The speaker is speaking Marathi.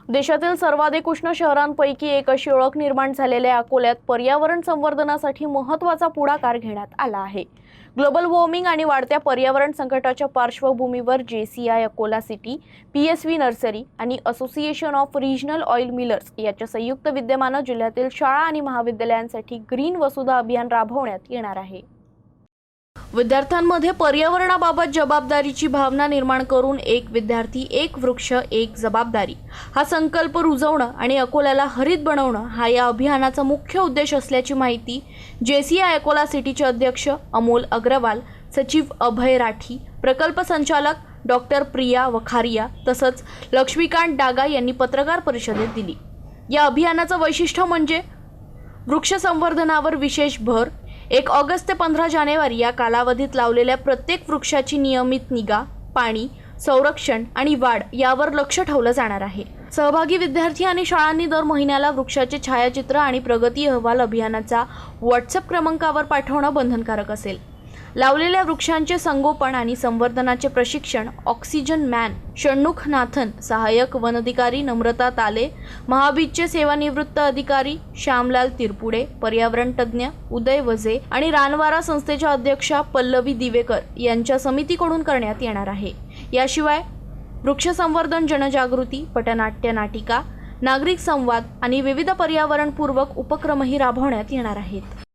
देशातील सर्वाधिक उष्ण शहरांपैकी एक अशी ओळख निर्माण झालेल्या अकोल्यात पर्यावरण संवर्धनासाठी महत्त्वाचा पुढाकार घेण्यात आला आहे। ग्लोबल वॉर्मिंग आणि वाढत्या पर्यावरण संकटाच्या पार्श्वभूमीवर JCI Akola city, PSV nursery आणि association of regional oil millers याच्या संयुक्त विद्यमाने जिल्ह्यातील शाळा आणि महाविद्यालयांसाठी ग्रीन वसुधा अभियान राबवण्यात येणार आहे। विद्यार्थ्यांमध्ये पर्यावरणाबाबत जबाबदारीची भावना निर्माण करून एक विद्यार्थी एक वृक्ष एक जबाबदारी हा संकल्प रुजवणं आणि अकोल्याला हरित बनवणं हा या अभियानाचा मुख्य उद्देश असल्याची माहिती JCI अकोला सिटीचे अध्यक्ष अमोल अग्रवाल, सचिव अभय राठी, प्रकल्प संचालक डॉक्टर प्रिया वखारिया तसंच लक्ष्मीकांत डागा यांनी पत्रकार परिषदेत दिली। या अभियानाचं वैशिष्ट्य म्हणजे वृक्ष संवर्धनावर विशेष भर। 1 ऑगस्ट ते 15 जानेवारी या कालावधीत लावलेल्या प्रत्येक वृक्षाची नियमित निगा, पाणी, संरक्षण आणि वाढ यावर लक्ष ठेवलं जाणार आहे। सहभागी विद्यार्थी आणि शाळांनी दर महिन्याला वृक्षाचे छायाचित्र आणि प्रगती अहवाल अभियानाचा WhatsApp क्रमांकावर पाठवणं बंधनकारक असेल। लावलेल्या वृक्षांचे संगोपन आणि संवर्धनाचे प्रशिक्षण ऑक्सिजन मॅन षण्मुख नाथन, सहाय्यक वन अधिकारी नम्रता ताले, महाबीजचे सेवानिवृत्त अधिकारी श्यामलाल तिरपुडे, पर्यावरण तज्ज्ञ उदय वजे आणि रानवारा संस्थेच्या अध्यक्षा पल्लवी दिवेकर यांच्या समितीकडून करण्यात येणार आहे। याशिवाय वृक्ष संवर्धन जनजागृती, पटनाट्य नाटिका, नागरिक संवाद आणि विविध पर्यावरणपूर्वक उपक्रमही राबवण्यात येणार आहेत।